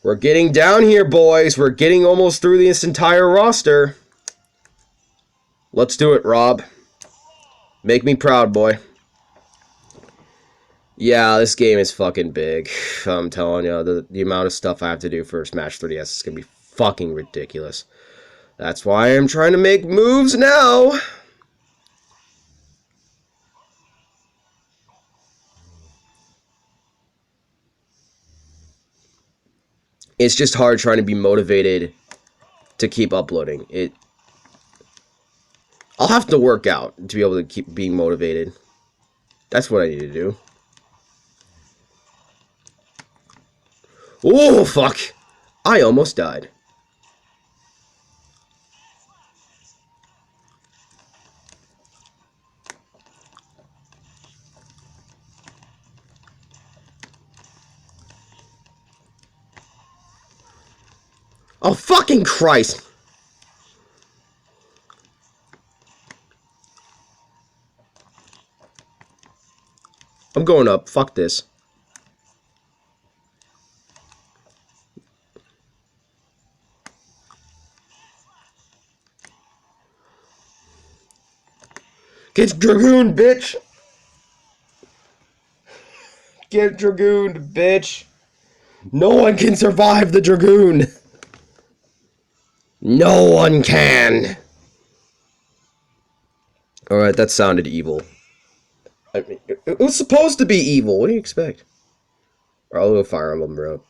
We're getting down here, boys. We're getting almost through this entire roster. Let's do it, Rob. Make me proud, boy. Yeah, this game is fucking big. I'm telling you, the amount of stuff I have to do for Smash 3DS is going to be fucking ridiculous. That's why I'm trying to make moves now. It's just hard trying to be motivated to keep uploading. I'll have to work out to be able to keep being motivated. That's what I need to do. Oh, fuck. I almost died. Oh, fucking Christ. I'm going up. Fuck this. Get dragooned, bitch. Get dragooned, bitch. No one can survive the dragoon. No one can. Alright, that sounded evil. I mean, it was supposed to be evil. What do you expect? Or I'll go Fire Emblem Road.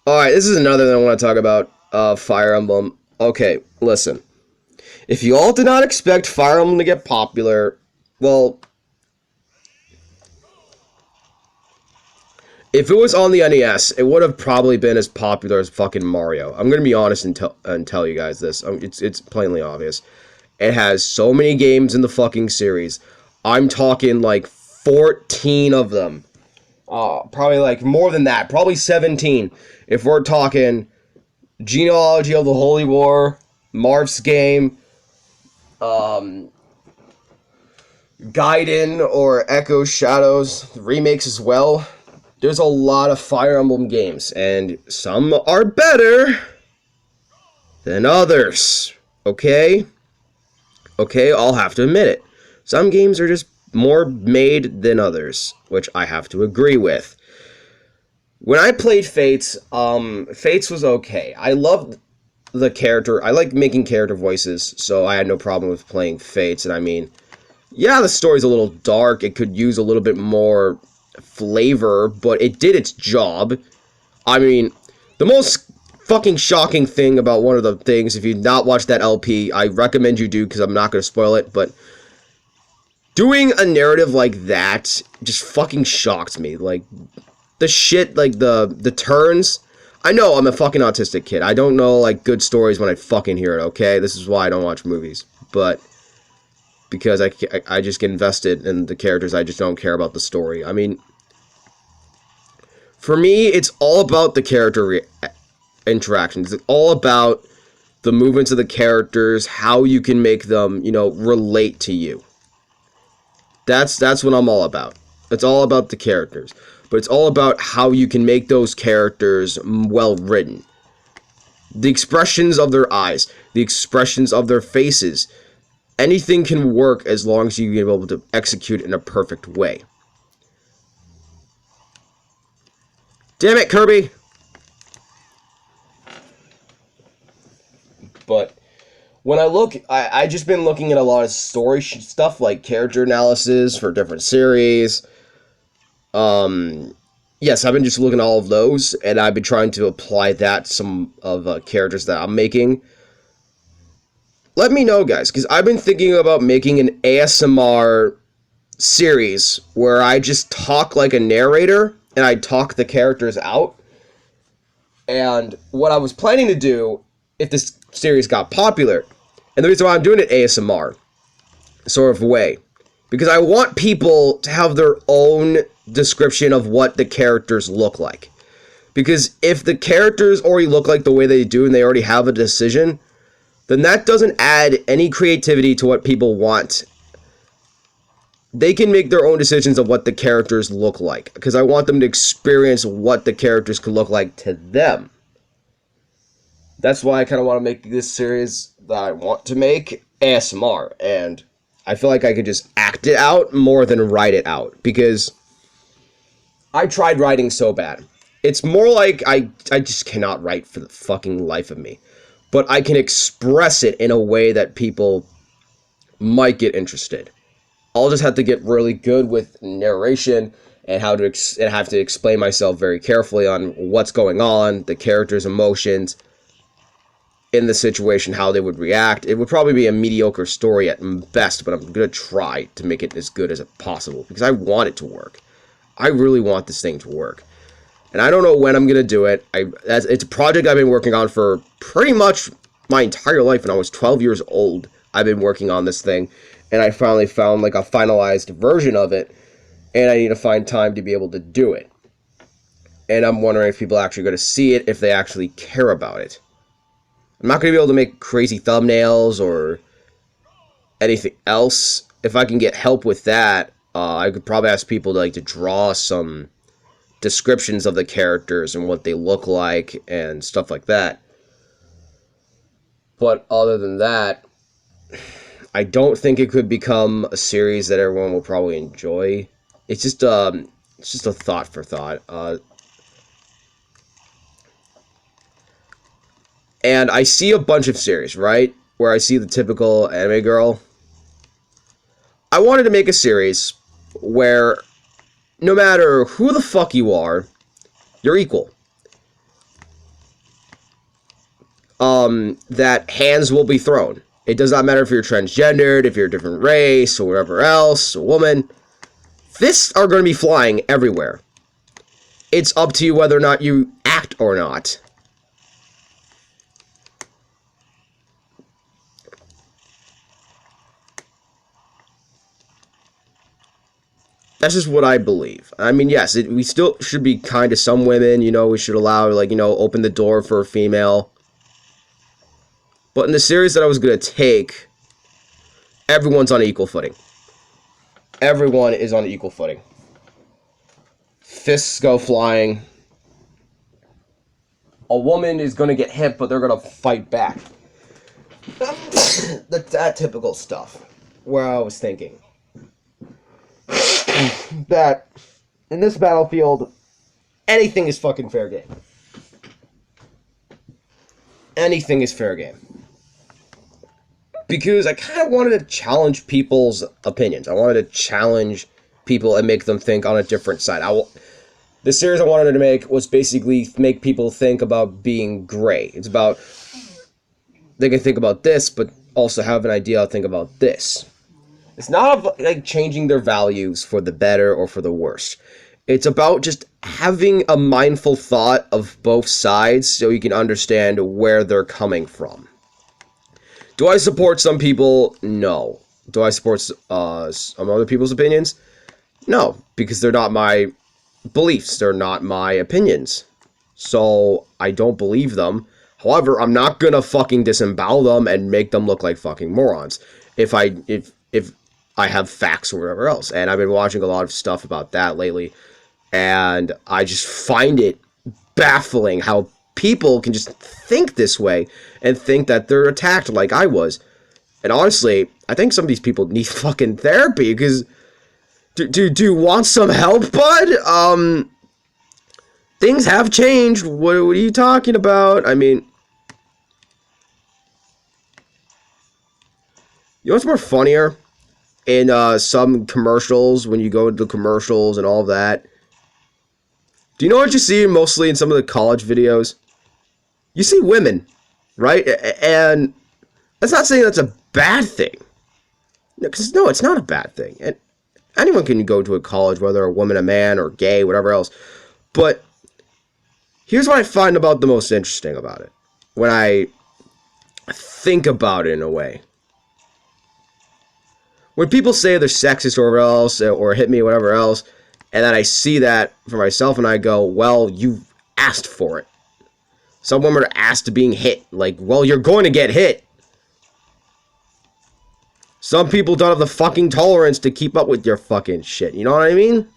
Alright, this is another thing I want to talk about. Fire Emblem. Okay, listen. If you all did not expect Fire Emblem to get popular, well, if it was on the NES, it would have probably been as popular as fucking Mario. I'm gonna be honest and tell you guys this. It's plainly obvious. It has so many games in the fucking series. I'm talking like 14 of them. Probably like more than that. Probably 17. If we're talking Genealogy of the Holy War, Marth's game, Gaiden or Echo Shadows remakes as well. There's a lot of Fire Emblem games, and some are better than others. Okay? Okay, I'll have to admit it. Some games are just more made than others, which I have to agree with. When I played Fates, Fates was okay. I loved the character. I like making character voices, so I had no problem with playing Fates. And I mean, yeah, the story's a little dark. It could use a little bit more flavor, but it did its job. I mean, the most fucking shocking thing about one of the things, if you've not watched that LP, I recommend you do, because I'm not going to spoil it, but doing a narrative like that just fucking shocked me. Like, the shit, like, the turns. I know I'm a fucking autistic kid. I don't know, like, good stories when I fucking hear it, okay? This is why I don't watch movies. But because I just get invested in the characters, I just don't care about the story. I mean, for me, it's all about the character interactions. It's all about the movements of the characters, how you can make them, relate to you. That's what I'm all about. It's all about the characters. But it's all about how you can make those characters well written. The expressions of their eyes, the expressions of their faces. Anything can work as long as you're able to execute in a perfect way. Damn it, Kirby! But when I look, I just been looking at a lot of story stuff, like character analysis for different series. Yes, I've been just looking at all of those, and I've been trying to apply that to some of characters that I'm making. Let me know, guys, because I've been thinking about making an ASMR series where I just talk like a narrator, and I talk the characters out. And what I was planning to do, if this series got popular, and the reason why I'm doing it ASMR sort of way, because I want people to have their own description of what the characters look like. Because if the characters already look like the way they do and they already have a decision, then that doesn't add any creativity to what people want. they can make their own decisions of what the characters look like, because I want them to experience what the characters could look like to them. That's why I kind of want to make this series that I want to make ASMR, and I feel like I could just act it out more than write it out, because I tried writing so bad. It's more like I just cannot write for the fucking life of me. But I can express it in a way that people might get interested. I'll just have to get really good with narration and how to and have to explain myself very carefully on what's going on, the characters' emotions in the situation, how they would react. It would probably be a mediocre story at best, but I'm going to try to make it as good as possible because I want it to work. I really want this thing to work. And I don't know when I'm going to do it. It's a project I've been working on for pretty much my entire life. When I was 12 years old, I've been working on this thing. And I finally found like a finalized version of it. And I need to find time to be able to do it. And I'm wondering if people are actually going to see it, if they actually care about it. I'm not going to be able to make crazy thumbnails or anything else. If I can get help with that, I could probably ask people to draw some descriptions of the characters and what they look like and stuff like that. But other than that, I don't think it could become a series that everyone will probably enjoy. It's just a thought for thought. And I see a bunch of series, right? Where I see the typical anime girl. I wanted to make a series where no matter who the fuck you are, you're equal. That hands will be thrown. It does not matter if you're transgendered, if you're a different race, or whatever else, a woman. Fists are going to be flying everywhere. It's up to you whether or not you act or not. That's just what I believe. I mean, yes, we still should be kind to some women. We should allow, open the door for a female. But in the series that I was going to take, everyone's on equal footing. Everyone is on equal footing. Fists go flying. A woman is going to get hit, but they're going to fight back. that typical stuff. Where I was thinking that in this battlefield, anything is fucking fair game. Anything is fair game. Because I kind of wanted to challenge people's opinions. I wanted to challenge people and make them think on a different side. The series I wanted to make was basically make people think about being gray. It's about, they can think about this, but also have an idea, think about this. It's not like changing their values for the better or for the worse. It's about just having a mindful thought of both sides so you can understand where they're coming from. Do I support some people? No. Do I support some other people's opinions? No, because they're not my beliefs. They're not my opinions. So I don't believe them. However, I'm not gonna fucking disembowel them and make them look like fucking morons if I have facts or whatever else. And I've been watching a lot of stuff about that lately, and I just find it baffling how people can just think this way and think that they're attacked like I was. And honestly, I think some of these people need fucking therapy, because do you want some help, bud? Things have changed. What are you talking about? I mean, you know what's more funnier? In some commercials, when you go into commercials and all of that, do you know what you see mostly in some of the college videos? You see women, right? And that's not saying that's a bad thing. Because no, it's not a bad thing. And anyone can go to a college, whether a woman, a man, or gay, whatever else. But here's what I find about the most interesting about it. When I think about it in a way. When people say they're sexist or whatever else, or hit me or whatever else, and then I see that for myself and I go, well, you asked for it. Some women are asked to being hit. Like, well, you're going to get hit. Some people don't have the fucking tolerance to keep up with your fucking shit. You know what I mean?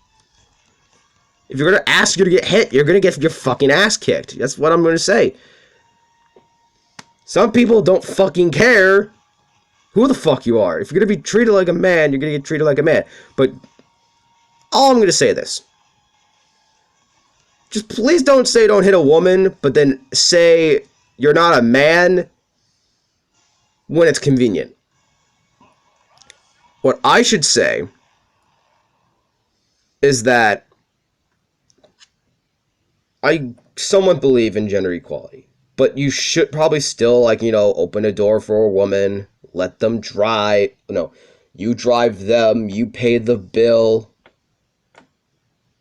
If you're gonna ask you to get hit, you're gonna get your fucking ass kicked. That's what I'm gonna say. Some people don't fucking care who the fuck you are. If you're gonna be treated like a man, you're gonna get treated like a man. But all I'm gonna say this. Just please don't say don't hit a woman, but then say you're not a man when it's convenient. What I should say is that I somewhat believe in gender equality, but you should probably still, like, open a door for a woman, let them drive. No, you drive them, you pay the bill.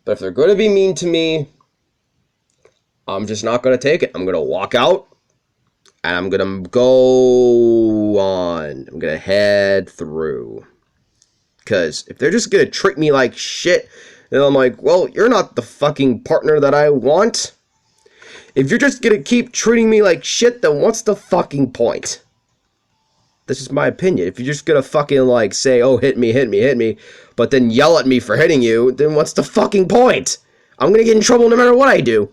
But if they're going to be mean to me, I'm just not going to take it. I'm going to walk out, and I'm going to go on. I'm going to head through. Because if they're just going to treat me like shit, then I'm like, well, you're not the fucking partner that I want. If you're just going to keep treating me like shit, then what's the fucking point? This is my opinion. If you're just going to fucking, like, say, oh, hit me, hit me, hit me, but then yell at me for hitting you, then what's the fucking point? I'm going to get in trouble no matter what I do.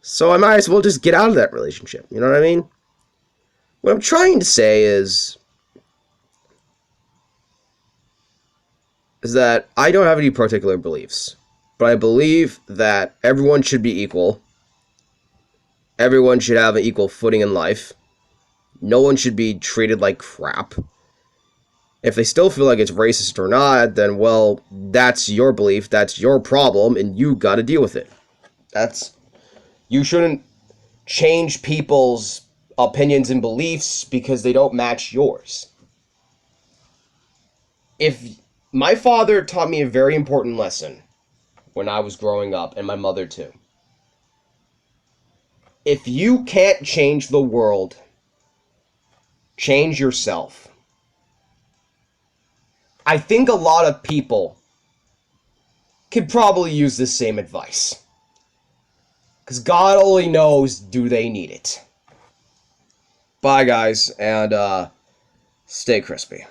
So I might as well just get out of that relationship. You know what I mean? What I'm trying to say is that I don't have any particular beliefs, but I believe that everyone should be equal. Everyone should have an equal footing in life. No one should be treated like crap. If they still feel like it's racist or not, then, well, that's your belief, that's your problem, and you gotta deal with it. You shouldn't change people's opinions and beliefs because they don't match yours. If my father taught me a very important lesson when I was growing up, and my mother too. If you can't change the world, change yourself. I think a lot of people could probably use this same advice. Because God only knows, do they need it. Bye, guys, and stay crispy.